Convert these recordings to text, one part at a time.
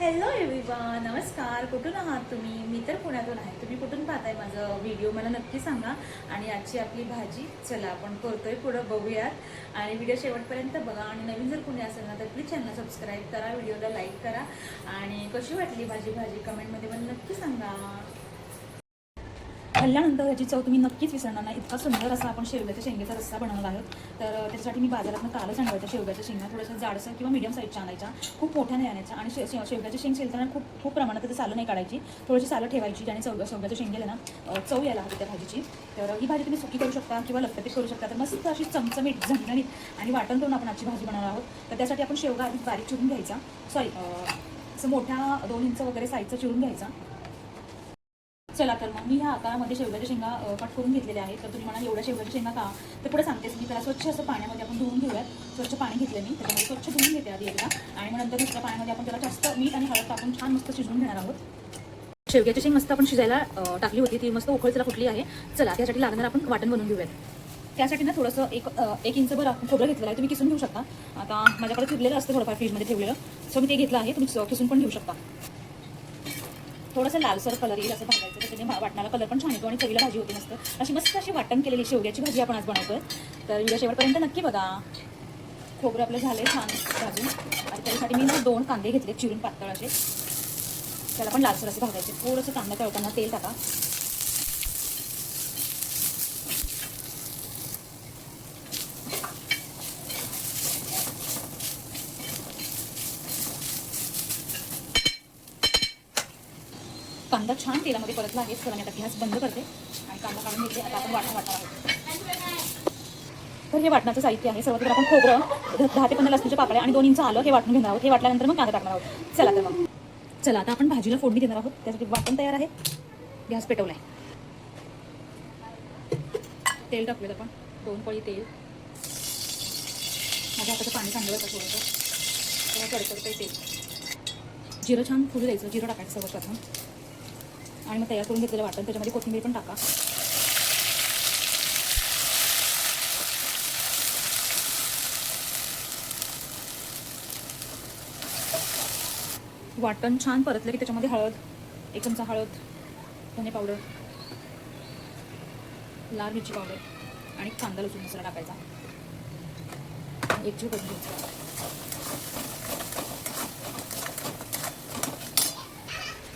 Hello everyone, नमस्कार. कुठून आहात तुम्ही? मी तर पुण्यातून आहे. तुम्ही कुठून पाहताय माझं व्हिडिओ मला नक्की सांगा. आणि आजची आपली भाजी चला आपण करतोय, पुढं बघूयात. आणि व्हिडिओ शेवटपर्यंत बघा. आणि नवीन जर कोणी असेल ना तर प्लीज चॅनल सबस्क्राईब करा, व्हिडिओला लाईक करा. आणि कशी वाटली भाजी कमेंटमध्ये मला नक्की सांगा. खाल्ल्यानंतर याची चव तुम्ही नक्कीच विसरणार नाही. इतका सुंदर असा आपण शेवग्याच्या शेंगेचा रस्सा बनवला आहे. तर त्याच्यासाठी मी बाजारातून कालच आणलं होतं शेवग्याच्या शेंगा. थोडंसं जाडसर किंवा मीडियम साईजच्या आणायच्या, खूप मोठ्या नाही आणायच्या. आणि शेवग्याच्या शेंग शिलताना खूप प्रमाणात त्याचं सालं नाही काढायची, थोडीशी सालं ठेवायची, ज्याने शेवग्याच्या शेंगेला ना चव यायला हवी त्या भाजीची. तर ही भाजी तुम्ही सुकी करू शकता किंवा लपटपीत करू शकता. तर मस्त अशी चमचमीत झणझणीत आणि वाटण करून आपण आजची भाजी बनवणार आहोत. तर त्यासाठी आपण शेवगा आधी बारीक चिरून घ्यायचा, सॉरी असं मोठ्या 2 इंच वगैरे साईजचा चिरून घ्यायचा. चला तर मग मी ह्या आकारामध्ये शेवग्याच्या शेंगा कट करून घेतलेल्या आहेत. तर तुम्ही मला एवढ्या शेवग्याच्या शेंगा का तर पुढे सांगतेच मी. त्याला स्वच्छ असं पाण्यामध्ये आपण धुवून घेऊयात. स्वच्छ पाणी घेतलं मी, त्याच्यामध्ये स्वच्छ धुवून घेते आधी एकदा. आणि मग नंतर दुसऱ्या पाण्यामध्ये आपण त्याला जास्त मीठ आणि हळद टाकून छान मस्त शिजवून घेणार आहोत. शेवग्याची शेंग मस्त आपण शिजायला टाकली होती, ती मस्त उकळीला फुटली आहे. चला त्यासाठी लागणार आपण वाटण बनवून घेऊयात. त्यासाठी ना थोडंसं एक इंचभर आपण खोबरं घेतलेलं आहे, तुम्ही किसून घेऊ शकता. आता माझ्याकडे चिरलेलं असतं थोडंफार फ्रीजमध्ये ठेवलेलं, सो मी ते घेतलं आहे. तुम्ही किसून पण घेऊ शकता. थोडंसं लालसर कलर येईल असं भाजायचं, त्याच्याने वाटणाला कलर पण छान येतो आणि चवीला भाजी होती मस्त अशी वाटण केलेली शेवग्याची भाजी आपण आज बनवतोय. तर व्हिडिओ शेवटपर्यंत नक्की बघा. खोबरं आपलं झालंय छान भाजून. आणि त्याच्यासाठी मी ना 2 कांदे घेतले चिरून पातळ असे, त्याला पण लालसर असे भाजायचे. थोडंसं कांदा तळताना तेल टाका. कांदा छान तेलामध्ये परतला आहे. तर मी आता गॅस बंद करते आणि कांदा काढून घेते. आता आपण वाटणार आहोत. तर हे वाटण्याचं साहित्य आहे. सर्वात आपण खोबरं 10 ते 15 लसणीच्या पाकळ्या आणि 2 इंच आलं हे वाटून घेणार आहोत. हे वाटल्यानंतर मग कांदा टाकणार आहोत. चला तर मग चला आता आपण भाजीला फोडणी देणार आहोत. त्यासाठी वाटण तयार आहे. गॅस पेटवलाय. तेल टाकूयात आपण 2 पळी तेल. माझ्या हाताचं पाणी चांगलं होतं थोडंसं, तेव्हा कडकडतंय तेल. जिरं छान फुलू द्यायचं, जिरं टाकायचं सर्वात प्रथम. आणि मग तयार करून घेतलेलं वाटण त्याच्यामध्ये कोथिंबीर पण टाका. वाटण छान परतलं की त्याच्यामध्ये हळद, 1 चमचा हळद, धने पावडर, लाल मिरची पावडर आणि कांदा लसूण मसाला टाकायचा. एकजीव करून घ्यायचा.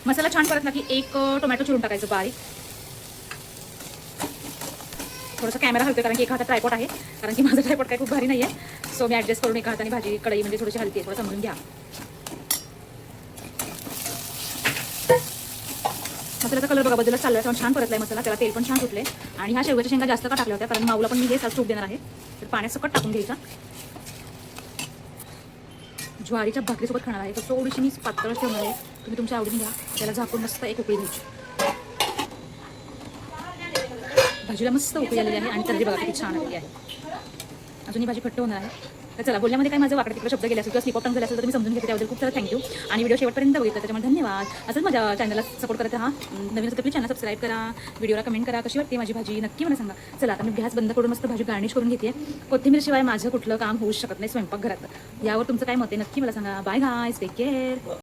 मसाला छान परतला की 1 टोमॅटो चिरून टाकायचं बारीक. थोडंसं कॅमेरा हलतोय कारण की एका हातात ट्रायपॉड आहे, कारण की माझं ट्रायपॉड काही खूप भारी नाही आहे. सो मी ॲडजस्ट करून एका हाताने भाजी कढई म्हणजे थोडीशी हलती आहे, थोडं समजून घ्या. मसाल्याचा कलर बघा बदलच चालला आहे, छान परतलाय मसाला, त्याला तेल पण छान सुटले. आणि ह्या शेवग्याच्या शेंगा जास्त का टाकल्या होत्या कारण माऊला पण मी हे सूप देणार आहे. तर पाण्यात सकट टाकून घ्यायचा. ज्वारीच्या भाकरीसोबत खाणार आहे. तर थोडीशी मी पातळ ठेवणार आहे, तुम्ही तुमच्या आवडीने घ्या. त्याला झाकून मस्त 1 उकळी घ्यायची. भाजीला मस्त उकळी आलेली आहे आणि तर्री बघा किती छान आलेली आहे. अजून ही भाजी घट्ट होणार आहे. तर चला, बोलण्यामध्ये काय माझं वाकडे तिकडे शब्द गेले असेल किंवा स्लिप ऑफ टंग झाले असेल तर मी समजून घेते, त्याबद्दल खूप सारं थँक्यू. आणि व्हिडिओ शेवटपर्यंत बघितलं त्याच्यामुळे धन्यवाद. असंच माझ्या चॅनलला सपोर्ट करत राहा. नवीन असेल तर प्लीज चॅनल सबस्क्राईब करा, व्हिडिओला कमेंट करा कशी वाटते माझी भाजी नक्की मला सांगा. चला आता मी गॅस बंद करून मस्त भाजी गार्निश करून घेते. कोथिंबीरशिवाय माझं कुठलं काम होऊ शकत नाही स्वयंपाकघरात. यावर तुमचं काय मत आहे नक्की मला सांगा. Bye guys, take care.